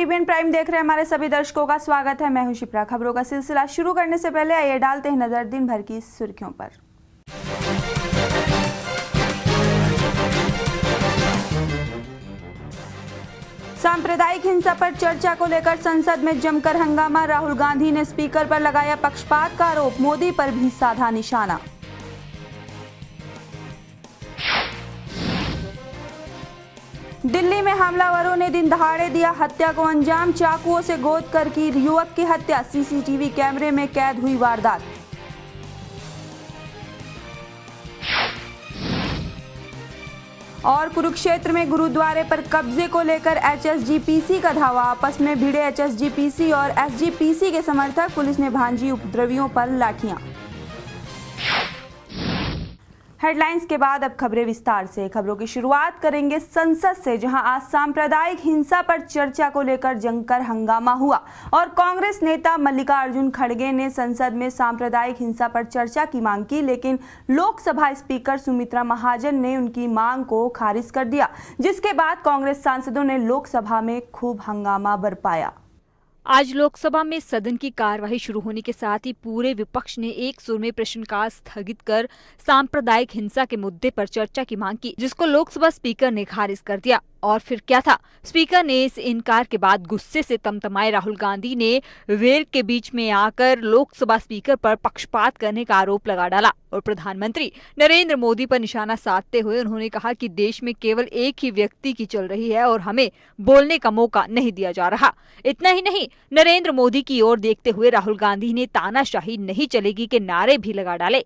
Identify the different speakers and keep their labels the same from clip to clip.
Speaker 1: TVN prime देख रहे हमारे सभी दर्शकों का स्वागत है। मैं हूं शिप्रा। खबरों का सिलसिला शुरू करने से पहले आइए डालते हैं नजर दिन भर की सुर्खियों पर। सांप्रदायिक हिंसा पर चर्चा को लेकर संसद में जमकर हंगामा। राहुल गांधी ने स्पीकर पर लगाया पक्षपात का आरोप। मोदी पर भी साधा निशाना। दिल्ली में हमलावरों ने दिन दहाड़े दिया हत्या को अंजाम। चाकुओं से गोद कर की युवक की हत्या। सीसीटीवी कैमरे में कैद हुई वारदात। और कुरुक्षेत्र में गुरुद्वारे पर कब्जे को लेकर एचएसजीपीसी का धावा। आपस में भिड़े एचएसजीपीसी और एसजीपीसी के समर्थक। पुलिस ने भांजी उपद्रवियों पर लाठियां। हेडलाइंस के बाद अब खबरें विस्तार से। खबरों की शुरुआत करेंगे संसद से, जहां आज सांप्रदायिक हिंसा पर चर्चा को लेकर जमकर हंगामा हुआ और कांग्रेस नेता मल्लिकार्जुन खड़गे ने संसद में सांप्रदायिक हिंसा पर चर्चा की मांग की, लेकिन लोकसभा स्पीकर सुमित्रा महाजन ने उनकी मांग को खारिज कर दिया, जिसके बाद कांग्रेस सांसदों ने लोकसभा में खूब हंगामा बरपाया।
Speaker 2: आज लोकसभा में सदन की कार्यवाही शुरू होने के साथ ही पूरे विपक्ष ने एक सुर में प्रश्नकाल स्थगित कर सांप्रदायिक हिंसा के मुद्दे पर चर्चा की मांग की, जिसको लोकसभा स्पीकर ने खारिज कर दिया। और फिर क्या था, स्पीकर ने इस इनकार के बाद गुस्से से तमतमाए राहुल गांधी ने वेल के बीच में आकर लोकसभा स्पीकर पर पक्षपात करने का आरोप लगा डाला और प्रधानमंत्री नरेंद्र मोदी पर निशाना साधते हुए उन्होंने कहा कि देश में केवल एक ही व्यक्ति की चल रही है और हमें बोलने का मौका नहीं दिया जा रहा। इतना ही नहीं, नरेंद्र मोदी की ओर देखते हुए राहुल गांधी ने तानाशाही नहीं चलेगी के नारे भी लगा डाले।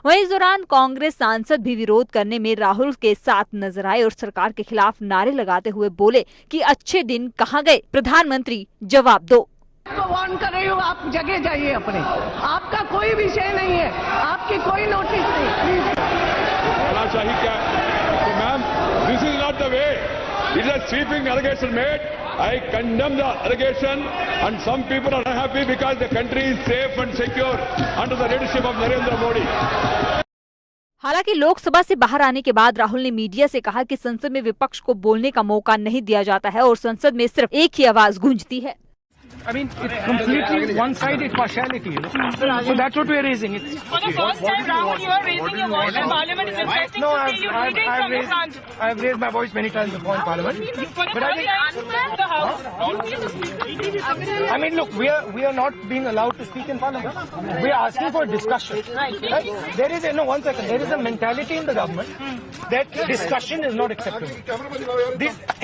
Speaker 2: वहीं इस दौरान कांग्रेस सांसद भी विरोध करने में राहुल के साथ नजर आए और सरकार के खिलाफ नारे लगाते हुए बोले कि अच्छे दिन कहाँ गए, प्रधानमंत्री जवाब दो।
Speaker 3: तो वार्न कर रही हूँ, आप जगह जाइए अपने। आपका कोई विषय नहीं है, आपकी कोई नोटिस नहीं।
Speaker 4: तानाशाही क्या? Ma'am, this is not the way. It is a sweeping allegation made. I condemn the allegation, and some people are unhappy because the country is safe and secure under the leadership of Narendra Modi.
Speaker 2: हालांकि लोकसभा से बाहर आने के बाद राहुल ने media से कहा कि संसद में विपक्ष को बोलने का मौका नहीं दिया जाता है और संसद में सिर्फ एक ही आवाज गूंजती है।
Speaker 5: I mean, it's completely one-sided partiality, you know? So that's what we're raising.
Speaker 6: For the first time, Rahul, you are raising your voice in Parliament. Is interesting
Speaker 5: No,
Speaker 6: to see you leading from your front.
Speaker 5: I've raised my voice many times before in Parliament.
Speaker 6: For the first time, the House.
Speaker 5: I mean, look, we are not being allowed to speak in Parliament. We are asking for discussion. Right? There is one second. There is a mentality in the government that discussion is not acceptable.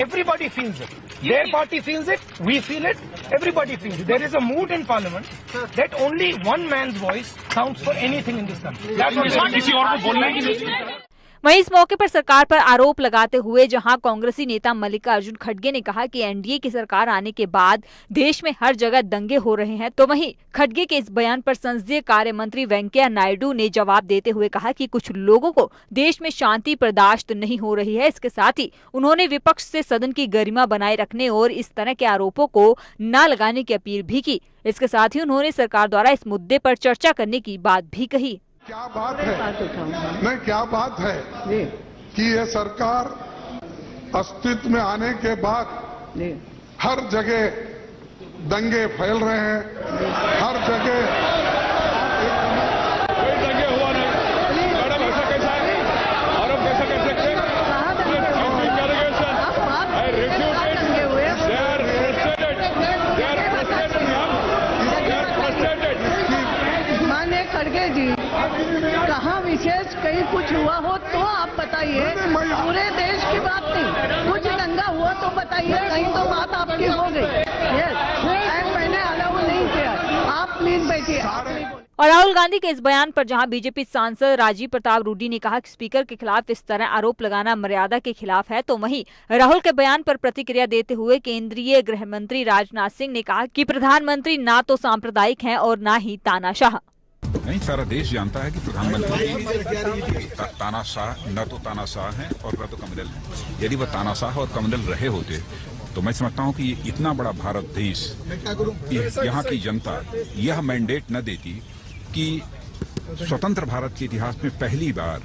Speaker 5: Everybody feels it. Their party feels it. We feel it. Everybody. There is a mood in Parliament that only one man's voice counts for anything in this country.
Speaker 4: किसी और को बोलने की नहीं।
Speaker 2: वहीं इस मौके पर सरकार पर आरोप लगाते हुए जहां कांग्रेसी नेता मल्लिकार्जुन खड़गे ने कहा कि एनडीए की सरकार आने के बाद देश में हर जगह दंगे हो रहे हैं, तो वहीं खड़गे के इस बयान पर संसदीय कार्य मंत्री वेंकैया नायडू ने जवाब देते हुए कहा कि कुछ लोगों को देश में शांति बर्दाश्त नहीं हो रही है। इसके साथ ही उन्होंने विपक्ष से सदन की गरिमा बनाए रखने और इस तरह के आरोपों को न लगाने की अपील भी की। इसके साथ ही उन्होंने सरकार द्वारा इस मुद्दे पर चर्चा करने की बात भी कही।
Speaker 7: क्या बात है, नहीं क्या बात है कि ये सरकार अस्तित्व में आने के बाद हर जगह दंगे फैल रहे हैं, हर जगह
Speaker 4: कोई दंगे हुआ नहीं। मैडम ऐसा कैसा है? और हम कैसा कह सकते हैं?
Speaker 3: माननीय खड़गे जी, कहाँ विशेष कहीं कुछ हुआ हो तो आप बताइए, पूरे देश की बात नहीं। कुछ दंगा हुआ तो बताइए, कहीं तो बात आपकी हो गई। मैंने अलाउ नहीं किया, आप प्लीज बैठिए।
Speaker 2: और राहुल गांधी के इस बयान पर जहां बीजेपी सांसद राजीव प्रताप रूडी ने कहा कि स्पीकर के खिलाफ इस तरह आरोप लगाना मर्यादा के खिलाफ है, तो वहीं राहुल के बयान पर प्रतिक्रिया देते हुए केंद्रीय गृह मंत्री राजनाथ सिंह ने कहा कि प्रधानमंत्री ना तो सांप्रदायिक हैं और ना ही तानाशाह।
Speaker 8: नहीं, सारा देश जानता है कि प्रधानमंत्री तानाशाह न तो तानाशाह हैं और न तो कमदल हैं। यदि वह तानाशाह और कमदल रहे होते तो मैं समझता हूं कि ये इतना बड़ा भारत देश, यहाँ की जनता यह मैंडेट न देती कि स्वतंत्र भारत के इतिहास में पहली बार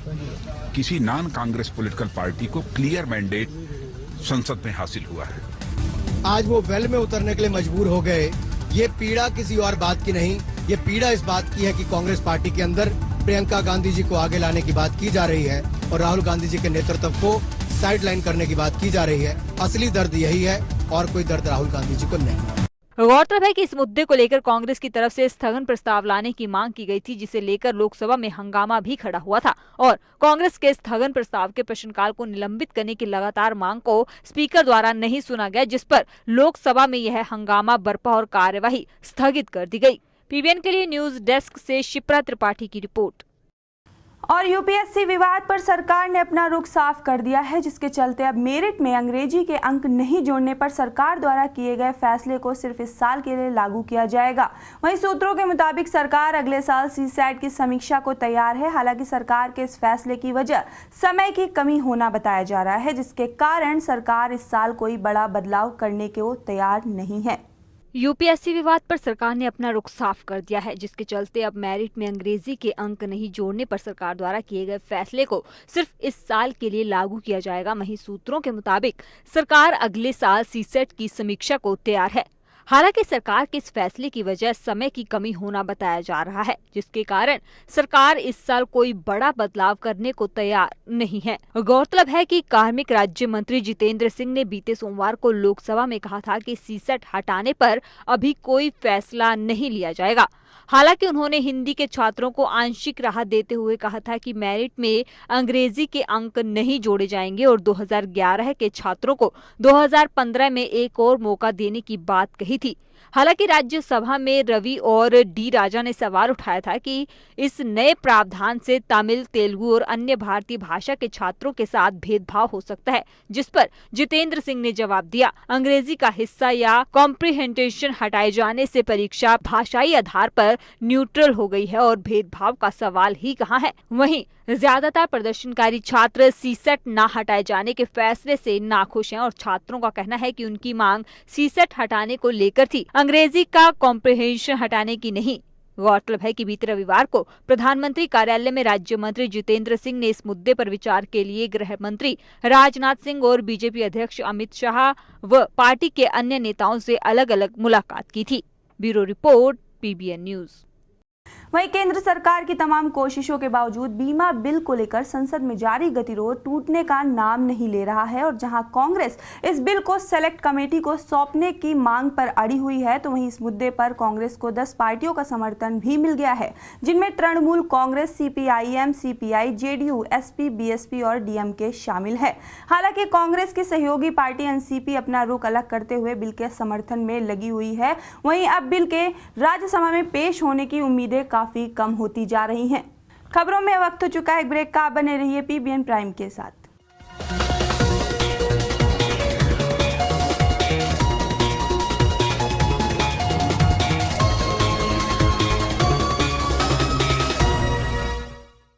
Speaker 8: किसी नॉन कांग्रेस पॉलिटिकल पार्टी को क्लियर मैंडेट संसद में हासिल हुआ है।
Speaker 9: आज वो वेल में उतरने के लिए मजबूर हो गए। ये पीड़ा किसी और बात की नहीं, ये पीड़ा इस बात की है कि कांग्रेस पार्टी के अंदर प्रियंका गांधी जी को आगे लाने की बात की जा रही है और राहुल गांधी जी के नेतृत्व को साइडलाइन करने की बात की जा रही है। असली दर्द यही है और कोई दर्द राहुल गांधी जी को नहीं।
Speaker 2: गौरतलब है कि इस मुद्दे को लेकर कांग्रेस की तरफ से स्थगन प्रस्ताव लाने की मांग की गई थी, जिसे लेकर लोकसभा में हंगामा भी खड़ा हुआ था और कांग्रेस के स्थगन प्रस्ताव के प्रश्नकाल को निलंबित करने की लगातार मांग को स्पीकर द्वारा नहीं सुना गया, जिस पर लोकसभा में यह हंगामा बरपा और कार्यवाही स्थगित कर दी गई। पीबीएन के लिए न्यूज डेस्क से शिप्रा त्रिपाठी की रिपोर्ट।
Speaker 1: और यूपीएससी विवाद पर सरकार ने अपना रुख साफ कर दिया है, जिसके चलते अब मेरिट में अंग्रेजी के अंक नहीं जोड़ने पर सरकार द्वारा किए गए फैसले को सिर्फ इस साल के लिए लागू किया जाएगा। वहीं सूत्रों के मुताबिक सरकार अगले साल सीसैट की समीक्षा को तैयार है। हालांकि सरकार के इस फैसले की वजह समय की कमी होना बताया जा रहा है, जिसके कारण सरकार इस साल कोई बड़ा बदलाव करने को तैयार नहीं है।
Speaker 2: यूपीएससी विवाद पर सरकार ने अपना रुख साफ कर दिया है, जिसके चलते अब मेरिट में अंग्रेजी के अंक नहीं जोड़ने पर सरकार द्वारा किए गए फैसले को सिर्फ इस साल के लिए लागू किया जाएगा। वहीं सूत्रों के मुताबिक सरकार अगले साल सीसेट की समीक्षा को तैयार है। हालांकि सरकार के इस फैसले की वजह समय की कमी होना बताया जा रहा है, जिसके कारण सरकार इस साल कोई बड़ा बदलाव करने को तैयार नहीं है। गौरतलब है कि कार्मिक राज्य मंत्री जितेंद्र सिंह ने बीते सोमवार को लोकसभा में कहा था कि सीसेट हटाने पर अभी कोई फैसला नहीं लिया जाएगा। हालांकि उन्होंने हिंदी के छात्रों को आंशिक राहत देते हुए कहा था कि मेरिट में अंग्रेजी के अंक नहीं जोड़े जाएंगे और 2011 के छात्रों को 2015 में एक और मौका देने की बात कही थी। हालांकि राज्यसभा में रवि और डी राजा ने सवाल उठाया था कि इस नए प्रावधान से तमिल, तेलुगु और अन्य भारतीय भाषा के छात्रों के साथ भेदभाव हो सकता है, जिस पर जितेंद्र सिंह ने जवाब दिया, अंग्रेजी का हिस्सा या कॉम्प्रिहेंशन हटाए जाने से परीक्षा भाषाई आधार पर न्यूट्रल हो गई है और भेदभाव का सवाल ही कहाँ है। वहीं ज्यादातर प्रदर्शनकारी छात्र सीसेट न हटाए जाने के फैसले से नाखुश हैं और छात्रों का कहना है कि उनकी मांग सीसेट हटाने को लेकर थी, अंग्रेजी का कॉम्प्रिहेंशन हटाने की नहीं। गौरतलब है कि बीते रविवार को प्रधानमंत्री कार्यालय में राज्य मंत्री जितेंद्र सिंह ने इस मुद्दे पर विचार के लिए गृह मंत्री राजनाथ सिंह और बीजेपी अध्यक्ष अमित शाह व पार्टी के अन्य नेताओं से अलग अलग मुलाकात की थी। Bureau report, PBN news.
Speaker 1: वहीं केंद्र सरकार की तमाम कोशिशों के बावजूद बीमा बिल को लेकर संसद में जारी गतिरोध टूटने का नाम नहीं ले रहा है और जहां कांग्रेस इस बिल को सेलेक्ट कमेटी को सौंपने की मांग पर अड़ी हुई है, तो वहीं इस मुद्दे पर कांग्रेस को 10 पार्टियों का समर्थन भी मिल गया है, जिनमें Trinamool Congress, CPIM, CPI, JDU, SP, BSP और डीएमके शामिल है। हालांकि कांग्रेस की सहयोगी पार्टी एनसीपी अपना रुख अलग करते हुए बिल के समर्थन में लगी हुई है। वहीं अब बिल के राज्यसभा में पेश होने की उम्मीदें काफी कम होती जा रही हैं। खबरों में वक्त हो चुका है एक ब्रेक का, बने रहिए पीबीएन प्राइम के साथ।